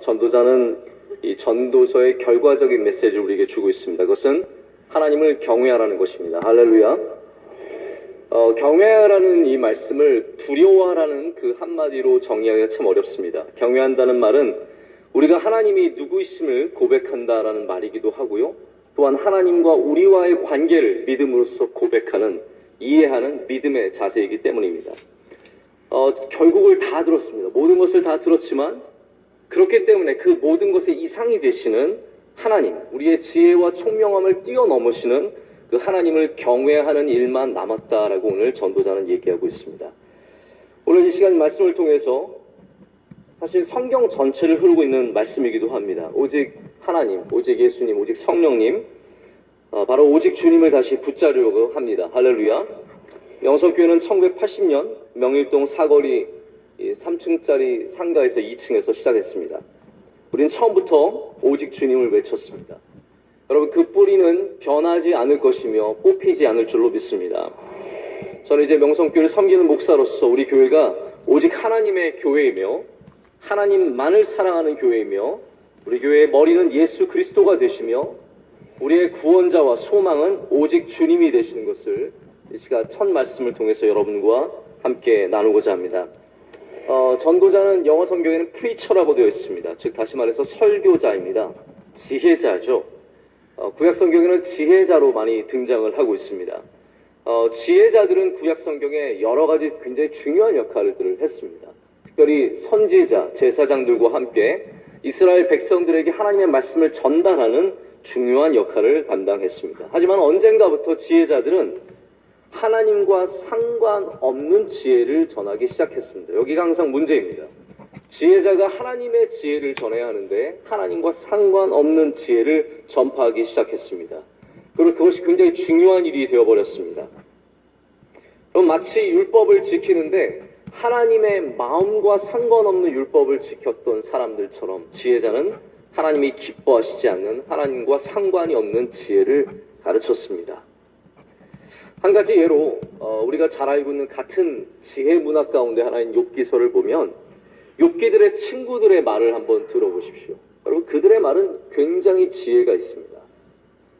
전도자는 이 전도서의 결과적인 메시지를 우리에게 주고 있습니다. 그것은 하나님을 경외하라는 것입니다. 할렐루야. 경외하라는 이 말씀을 두려워하라는 그 한마디로 정의하기가 참 어렵습니다. 경외한다는 말은 우리가 하나님이 누구이심을 고백한다라는 말이기도 하고요. 또한 하나님과 우리와의 관계를 믿음으로써 고백하는, 이해하는 믿음의 자세이기 때문입니다. 결국을 다 들었습니다. 모든 것을 다 들었지만 그렇기 때문에 그 모든 것의 이상이 되시는 하나님, 우리의 지혜와 총명함을 뛰어넘으시는 그 하나님을 경외하는 일만 남았다라고 오늘 전도자는 얘기하고 있습니다. 오늘 이 시간 말씀을 통해서 사실 성경 전체를 흐르고 있는 말씀이기도 합니다. 오직 하나님, 오직 예수님, 오직 성령님, 바로 오직 주님을 다시 붙잡으려고 합니다. 할렐루야. 영성교회는 1980년 명일동 사거리 3층짜리 상가에서 2층에서 시작했습니다. 우리는 처음부터 오직 주님을 외쳤습니다. 여러분, 그 뿌리는 변하지 않을 것이며 뽑히지 않을 줄로 믿습니다. 저는 이제 명성교회를 섬기는 목사로서 우리 교회가 오직 하나님의 교회이며 하나님만을 사랑하는 교회이며 우리 교회의 머리는 예수 그리스도가 되시며 우리의 구원자와 소망은 오직 주님이 되시는 것을 이 시간 첫 말씀을 통해서 여러분과 함께 나누고자 합니다. 전도자는 영어 성경에는 프리처라고 되어 있습니다. 즉 다시 말해서 설교자입니다. 지혜자죠. 구약 성경에는 지혜자로 많이 등장을 하고 있습니다. 지혜자들은 구약 성경에 여러 가지 굉장히 중요한 역할들을 했습니다. 특별히 선지자, 제사장들과 함께 이스라엘 백성들에게 하나님의 말씀을 전달하는 중요한 역할을 감당했습니다. 하지만 언젠가부터 지혜자들은 하나님과 상관없는 지혜를 전하기 시작했습니다. 여기가 항상 문제입니다. 지혜자가 하나님의 지혜를 전해야 하는데 하나님과 상관없는 지혜를 전파하기 시작했습니다. 그리고 그것이 굉장히 중요한 일이 되어버렸습니다. 그럼 마치 율법을 지키는데 하나님의 마음과 상관없는 율법을 지켰던 사람들처럼 지혜자는 하나님이 기뻐하시지 않는 하나님과 상관이 없는 지혜를 가르쳤습니다. 한 가지 예로 우리가 잘 알고 있는 같은 지혜 문학 가운데 하나인 욥기서를 보면 욥기들의 친구들의 말을 한번 들어보십시오. 여러분, 그들의 말은 굉장히 지혜가 있습니다.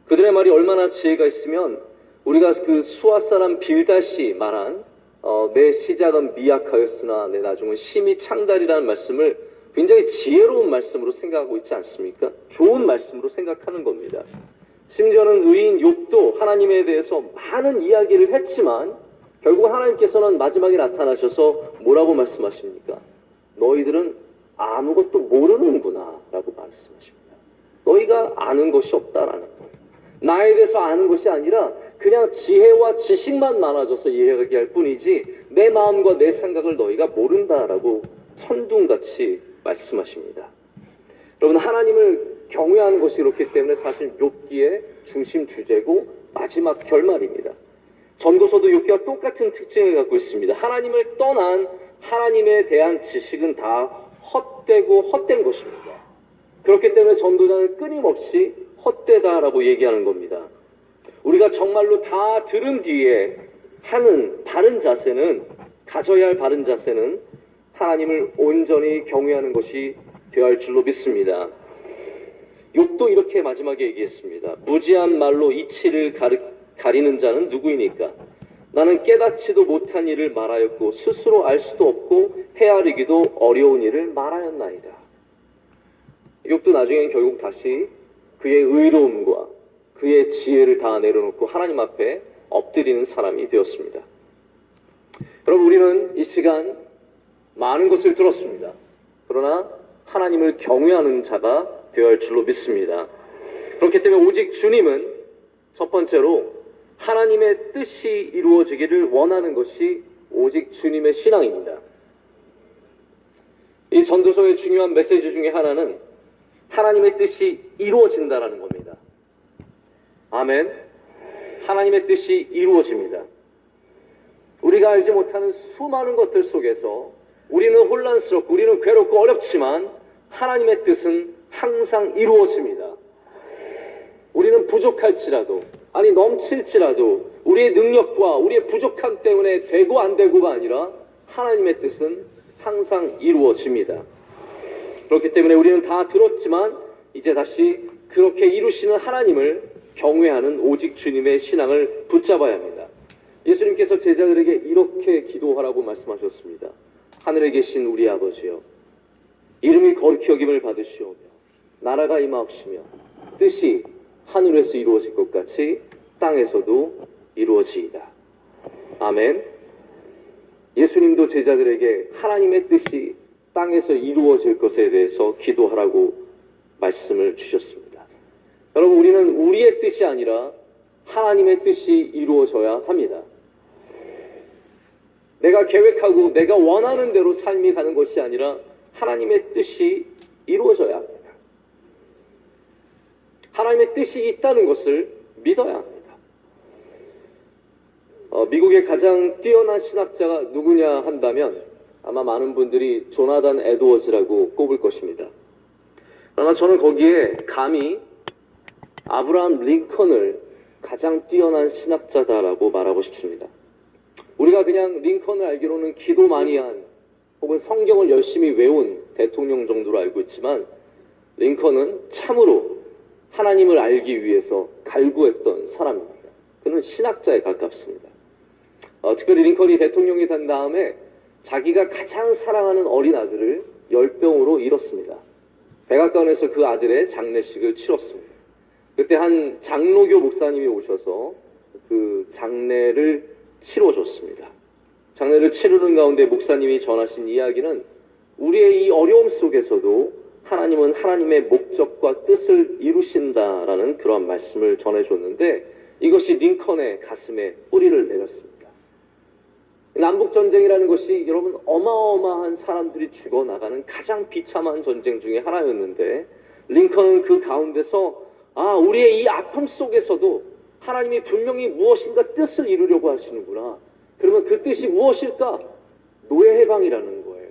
그들의 말이 얼마나 지혜가 있으면 우리가 그 수아 사람 빌닷이 말한 내 시작은 미약하였으나 내 나중은 심히 창달이라는 말씀을 굉장히 지혜로운 말씀으로 생각하고 있지 않습니까? 좋은 말씀으로 생각하는 겁니다. 심지어는 의인 욥도 하나님에 대해서 많은 이야기를 했지만 결국 하나님께서는 마지막에 나타나셔서 뭐라고 말씀하십니까? 너희들은 아무것도 모르는구나 라고 말씀하십니다. 너희가 아는 것이 없다라는 거예요. 나에 대해서 아는 것이 아니라 그냥 지혜와 지식만 많아져서 이야기할 뿐이지 내 마음과 내 생각을 너희가 모른다라고 천둥같이 말씀하십니다. 여러분, 하나님을 경외하는 것이 그렇기 때문에 사실 욥기의 중심 주제고 마지막 결말입니다. 전도서도 욥기와 똑같은 특징을 갖고 있습니다. 하나님을 떠난 하나님에 대한 지식은 다 헛되고 헛된 것입니다. 그렇기 때문에 전도자는 끊임없이 헛되다라고 얘기하는 겁니다. 우리가 정말로 다 들은 뒤에 하는 바른 자세는, 가져야 할 바른 자세는 하나님을 온전히 경외하는 것이 되어야 할 줄로 믿습니다. 욥도 이렇게 마지막에 얘기했습니다. 무지한 말로 이치를 가리는 자는 누구이니까? 나는 깨닫지도 못한 일을 말하였고 스스로 알 수도 없고 헤아리기도 어려운 일을 말하였나이다. 욥도 나중엔 결국 다시 그의 의로움과 그의 지혜를 다 내려놓고 하나님 앞에 엎드리는 사람이 되었습니다. 여러분, 우리는 이 시간 많은 것을 들었습니다. 그러나 하나님을 경외하는 자가 되어야 할 줄로 믿습니다. 그렇기 때문에 오직 주님은 첫 번째로 하나님의 뜻이 이루어지기를 원하는 것이 오직 주님의 신앙입니다. 이 전도서의 중요한 메시지 중에 하나는 하나님의 뜻이 이루어진다라는 겁니다. 아멘. 하나님의 뜻이 이루어집니다. 우리가 알지 못하는 수많은 것들 속에서 우리는 혼란스럽고 우리는 괴롭고 어렵지만 하나님의 뜻은 항상 이루어집니다. 우리는 부족할지라도, 아니 넘칠지라도 우리의 능력과 우리의 부족함 때문에 되고 안 되고가 아니라 하나님의 뜻은 항상 이루어집니다. 그렇기 때문에 우리는 다 들었지만 이제 다시 그렇게 이루시는 하나님을 경외하는 오직 주님의 신앙을 붙잡아야 합니다. 예수님께서 제자들에게 이렇게 기도하라고 말씀하셨습니다. 하늘에 계신 우리 아버지여, 이름이 거룩히 여김을 받으시오며 나라가 임하옵시며 뜻이 하늘에서 이루어질 것 같이 땅에서도 이루어지이다. 아멘. 예수님도 제자들에게 하나님의 뜻이 땅에서 이루어질 것에 대해서 기도하라고 말씀을 주셨습니다. 여러분, 우리는 우리의 뜻이 아니라 하나님의 뜻이 이루어져야 합니다. 내가 계획하고 내가 원하는 대로 삶이 가는 것이 아니라 하나님의 뜻이 이루어져야 합니다. 하나님의 뜻이 있다는 것을 믿어야 합니다. 미국의 가장 뛰어난 신학자가 누구냐 한다면 아마 많은 분들이 조나단 에드워즈라고 꼽을 것입니다. 그러나 저는 거기에 감히 아브라함 링컨을 가장 뛰어난 신학자다라고 말하고 싶습니다. 우리가 그냥 링컨을 알기로는 기도 많이 한 혹은 성경을 열심히 외운 대통령 정도로 알고 있지만 링컨은 참으로 하나님을 알기 위해서 갈구했던 사람입니다. 그는 신학자에 가깝습니다. 특별히 링컨이 대통령이 된 다음에 자기가 가장 사랑하는 어린 아들을 열병으로 잃었습니다. 백악관에서 그 아들의 장례식을 치렀습니다. 그때 한 장로교 목사님이 오셔서 그 장례를 치러줬습니다. 장례를 치르는 가운데 목사님이 전하신 이야기는 우리의 이 어려움 속에서도 하나님은 하나님의 목적과 뜻을 이루신다라는 그런 말씀을 전해줬는데 이것이 링컨의 가슴에 뿌리를 내렸습니다. 남북전쟁이라는 것이 여러분 어마어마한 사람들이 죽어나가는 가장 비참한 전쟁 중에 하나였는데 링컨은 그 가운데서 우리의 이 아픔 속에서도 하나님이 분명히 무엇인가 뜻을 이루려고 하시는구나. 그러면 그 뜻이 무엇일까? 노예 해방이라는 거예요.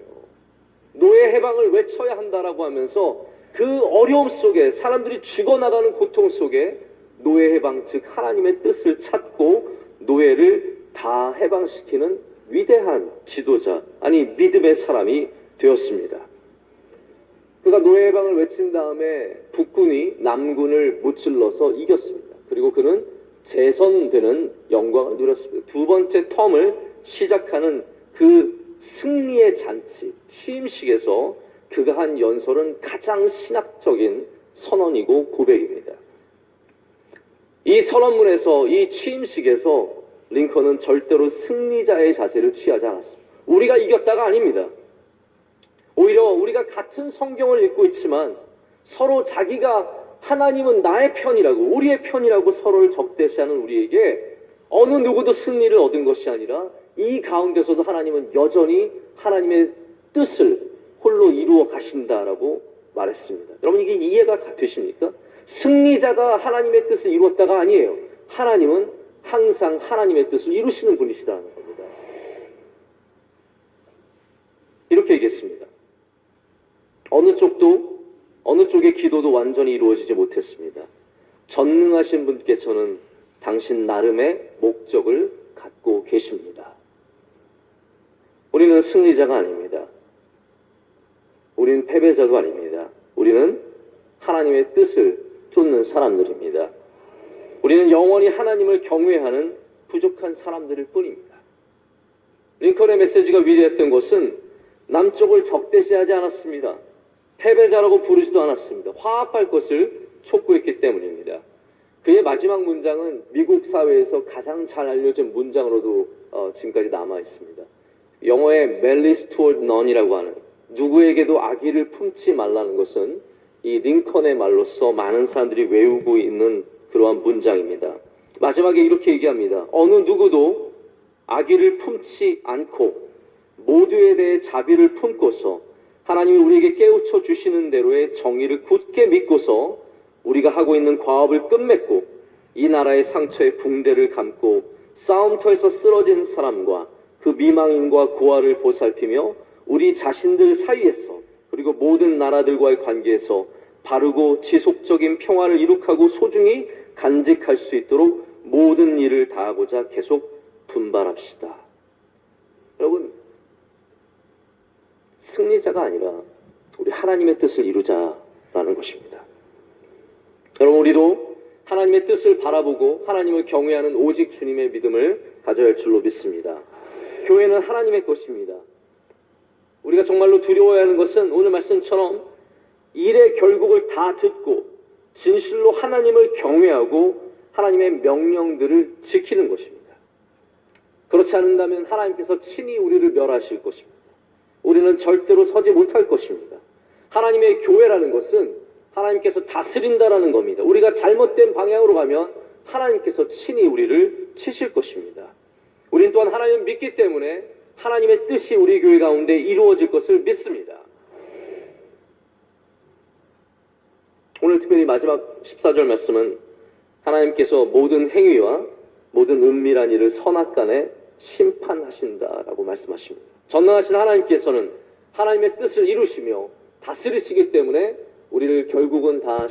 노예 해방을 외쳐야 한다라고 하면서 그 어려움 속에 사람들이 죽어나가는 고통 속에 노예 해방, 즉 하나님의 뜻을 찾고 노예를 다 해방시키는 위대한 지도자, 아니 믿음의 사람이 되었습니다. 그가 노예 해방을 외친 다음에 북군이 남군을 무찔러서 이겼습니다. 그리고 그는 재선되는 영광을 누렸습니다. 두 번째 텀을 시작하는 그 승리의 잔치, 취임식에서 그가 한 연설은 가장 신학적인 선언이고 고백입니다. 이 선언문에서, 이 취임식에서 링컨은 절대로 승리자의 자세를 취하지 않았습니다. 우리가 이겼다가 아닙니다. 오히려 우리가 같은 성경을 읽고 있지만 서로 자기가 하나님은 나의 편이라고, 우리의 편이라고 서로를 적대시하는 우리에게 어느 누구도 승리를 얻은 것이 아니라 이 가운데서도 하나님은 여전히 하나님의 뜻을 홀로 이루어 가신다라고 말했습니다. 여러분, 이게 이해가 되십니까? 승리자가 하나님의 뜻을 이루었다가 아니에요. 하나님은 항상 하나님의 뜻을 이루시는 분이시다는 겁니다. 이렇게 얘기했습니다. 어느 쪽의 기도도 완전히 이루어지지 못했습니다. 전능하신 분께서는 당신 나름의 목적을 갖고 계십니다. 우리는 승리자가 아닙니다. 우리는 패배자도 아닙니다. 우리는 하나님의 뜻을 쫓는 사람들입니다. 우리는 영원히 하나님을 경외하는 부족한 사람들일 뿐입니다. 링컨의 메시지가 위대했던 것은 남쪽을 적대시하지 않았습니다. 패배자라고 부르지도 않았습니다. 화합할 것을 촉구했기 때문입니다. 그의 마지막 문장은 미국 사회에서 가장 잘 알려진 문장으로도 지금까지 남아 있습니다. 영어의 malice toward none이라고 하는, 누구에게도 악의를 품지 말라는 것은 이 링컨의 말로서 많은 사람들이 외우고 있는 그러한 문장입니다. 마지막에 이렇게 얘기합니다. 어느 누구도 악의를 품지 않고 모두에 대해 자비를 품고서 하나님이 우리에게 깨우쳐 주시는 대로의 정의를 굳게 믿고서 우리가 하고 있는 과업을 끝맺고 이 나라의 상처에 붕대를 감고 싸움터에서 쓰러진 사람과 그 미망인과 고아를 보살피며 우리 자신들 사이에서 그리고 모든 나라들과의 관계에서 바르고 지속적인 평화를 이룩하고 소중히 간직할 수 있도록 모든 일을 다하고자 계속 분발합시다. 여러분, 승리자가 아니라 우리 하나님의 뜻을 이루자라는 것입니다. 여러분, 우리도 하나님의 뜻을 바라보고 하나님을 경외하는 오직 주님의 믿음을 가져야 할 줄로 믿습니다. 교회는 하나님의 것입니다. 우리가 정말로 두려워야 하는 것은 오늘 말씀처럼 일의 결국을 다 듣고 진실로 하나님을 경외하고 하나님의 명령들을 지키는 것입니다. 그렇지 않는다면 하나님께서 친히 우리를 멸하실 것입니다. 우리는 절대로 서지 못할 것입니다. 하나님의 교회라는 것은 하나님께서 다스린다라는 겁니다. 우리가 잘못된 방향으로 가면 하나님께서 친히 우리를 치실 것입니다. 우리는 또한 하나님을 믿기 때문에 하나님의 뜻이 우리 교회 가운데 이루어질 것을 믿습니다. 오늘 특별히 마지막 14절 말씀은 하나님께서 모든 행위와 모든 은밀한 일을 선악간에 심판하신다라고 말씀하십니다. 전능하신 하나님께서는 하나님의 뜻을 이루시며 다스리시기 때문에 우리를 결국은 다